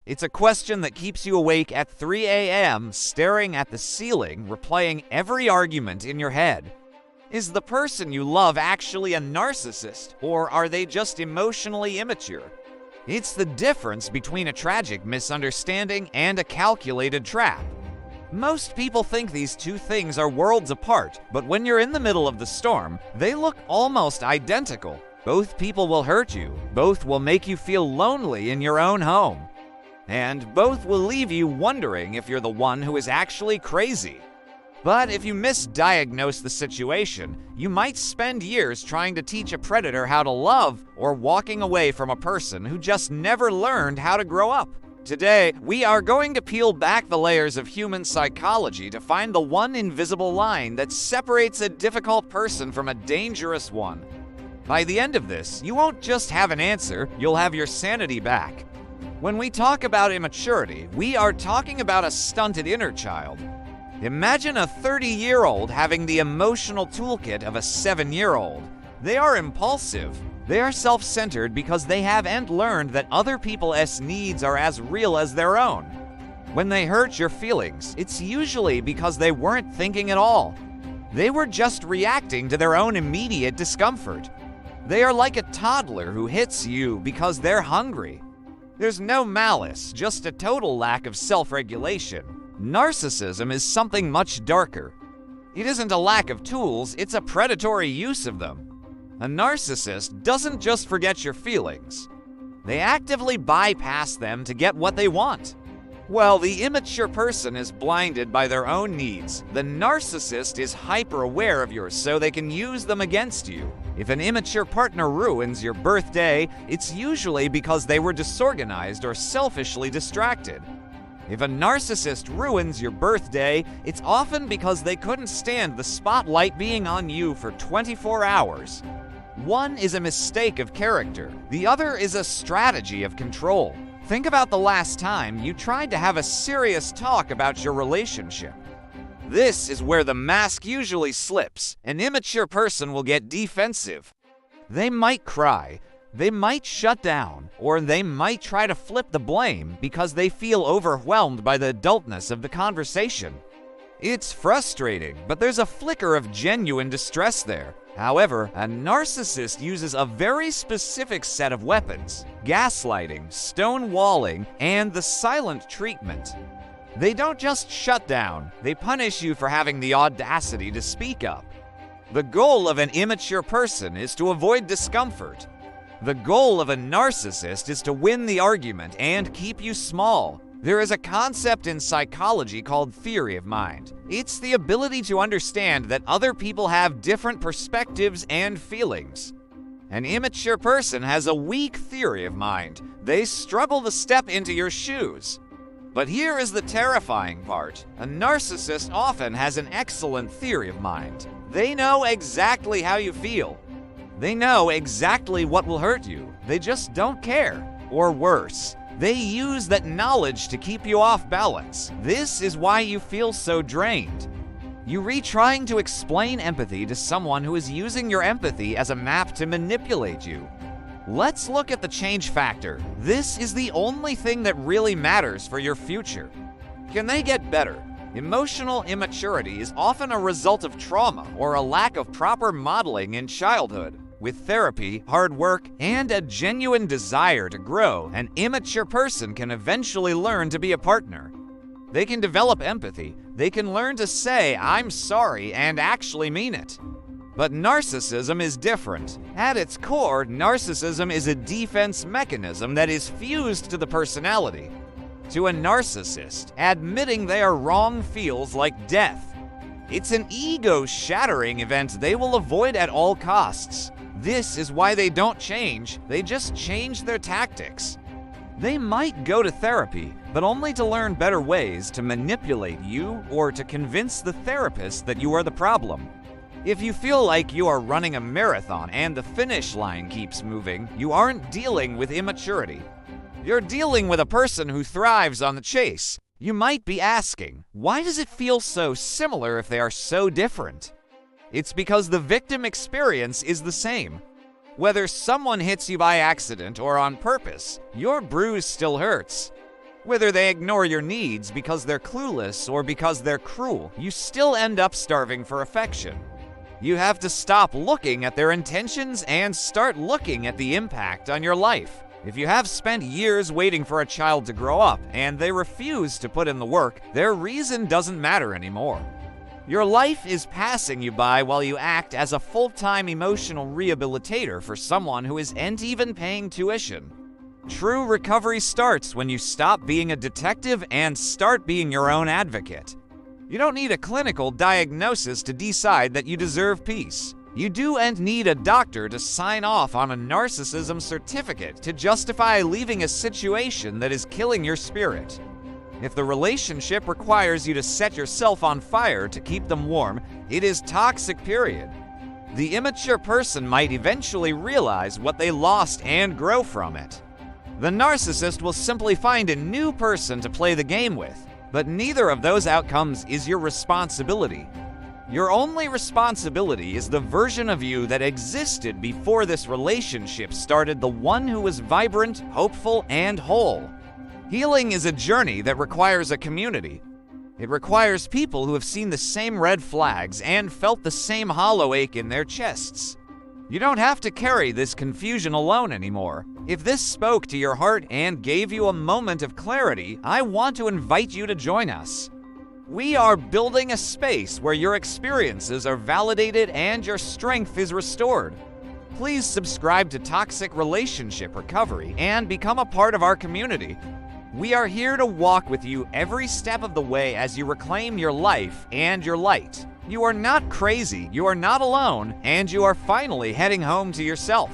It's a question that keeps you awake at 3 a.m., staring at the ceiling, replaying every argument in your head. Is the person you love actually a narcissist, or are they just emotionally immature? It's the difference between a tragic misunderstanding and a calculated trap. Most people think these two things are worlds apart, but when you're in the middle of the storm, they look almost identical. Both people will hurt you, both will make you feel lonely in your own home, and both will leave you wondering if you're the one who is actually crazy. But if you misdiagnose the situation, you might spend years trying to teach a predator how to love or walking away from a person who just never learned how to grow up. Today, we are going to peel back the layers of human psychology to find the one invisible line that separates a difficult person from a dangerous one. By the end of this, you won't just have an answer, you'll have your sanity back. When we talk about immaturity, we are talking about a stunted inner child. Imagine a 30-year-old having the emotional toolkit of a 7-year-old. They are impulsive. They are self-centered because they haven't learned that other people's needs are as real as their own. When they hurt your feelings, it's usually because they weren't thinking at all. They were just reacting to their own immediate discomfort. They are like a toddler who hits you because they're hungry. There's no malice, just a total lack of self-regulation. Narcissism is something much darker. It isn't a lack of tools, it's a predatory use of them. A narcissist doesn't just forget your feelings. They actively bypass them to get what they want. While the immature person is blinded by their own needs, the narcissist is hyper-aware of yours so they can use them against you. If an immature partner ruins your birthday, it's usually because they were disorganized or selfishly distracted. If a narcissist ruins your birthday, it's often because they couldn't stand the spotlight being on you for 24 hours. One is a mistake of character, the other is a strategy of control. Think about the last time you tried to have a serious talk about your relationship. This is where the mask usually slips. An immature person will get defensive. They might cry, they might shut down, or they might try to flip the blame because they feel overwhelmed by the adultness of the conversation. It's frustrating, but there's a flicker of genuine distress there. However, a narcissist uses a very specific set of weapons: gaslighting, stonewalling, and the silent treatment. They don't just shut down, they punish you for having the audacity to speak up. The goal of an immature person is to avoid discomfort. The goal of a narcissist is to win the argument and keep you small. There is a concept in psychology called theory of mind. It's the ability to understand that other people have different perspectives and feelings. An immature person has a weak theory of mind. They struggle to step into your shoes. But here is the terrifying part. A narcissist often has an excellent theory of mind. They know exactly how you feel. They know exactly what will hurt you. They just don't care. Or worse, they use that knowledge to keep you off balance. This is why you feel so drained. You're trying to explain empathy to someone who is using your empathy as a map to manipulate you. Let's look at the change factor. This is the only thing that really matters for your future. Can they get better? Emotional immaturity is often a result of trauma or a lack of proper modeling in childhood. With therapy, hard work, and a genuine desire to grow, an immature person can eventually learn to be a partner. They can develop empathy. They can learn to say, "I'm sorry," and actually mean it. But narcissism is different. At its core, narcissism is a defense mechanism that is fused to the personality. To a narcissist, admitting they are wrong feels like death. It's an ego-shattering event they will avoid at all costs. This is why they don't change, they just change their tactics. They might go to therapy, but only to learn better ways to manipulate you or to convince the therapist that you are the problem. If you feel like you are running a marathon and the finish line keeps moving, you aren't dealing with immaturity. You're dealing with a person who thrives on the chase. You might be asking, why does it feel so similar if they are so different? It's because the victim experience is the same. Whether someone hits you by accident or on purpose, your bruise still hurts. Whether they ignore your needs because they're clueless or because they're cruel, you still end up starving for affection. You have to stop looking at their intentions and start looking at the impact on your life. If you have spent years waiting for a child to grow up and they refuse to put in the work, their reason doesn't matter anymore. Your life is passing you by while you act as a full-time emotional rehabilitator for someone who isn't even paying tuition. True recovery starts when you stop being a detective and start being your own advocate. You don't need a clinical diagnosis to decide that you deserve peace. You do and need a doctor to sign off on a narcissism certificate to justify leaving a situation that is killing your spirit. If the relationship requires you to set yourself on fire to keep them warm, it is toxic, period. The immature person might eventually realize what they lost and grow from it. The narcissist will simply find a new person to play the game with, but neither of those outcomes is your responsibility. Your only responsibility is the version of you that existed before this relationship started, the one who was vibrant, hopeful, and whole. Healing is a journey that requires a community. It requires people who have seen the same red flags and felt the same hollow ache in their chests. You don't have to carry this confusion alone anymore. If this spoke to your heart and gave you a moment of clarity, I want to invite you to join us. We are building a space where your experiences are validated and your strength is restored. Please subscribe to Toxic Relationship Recovery and become a part of our community. We are here to walk with you every step of the way as you reclaim your life and your light. You are not crazy, you are not alone, and you are finally heading home to yourself.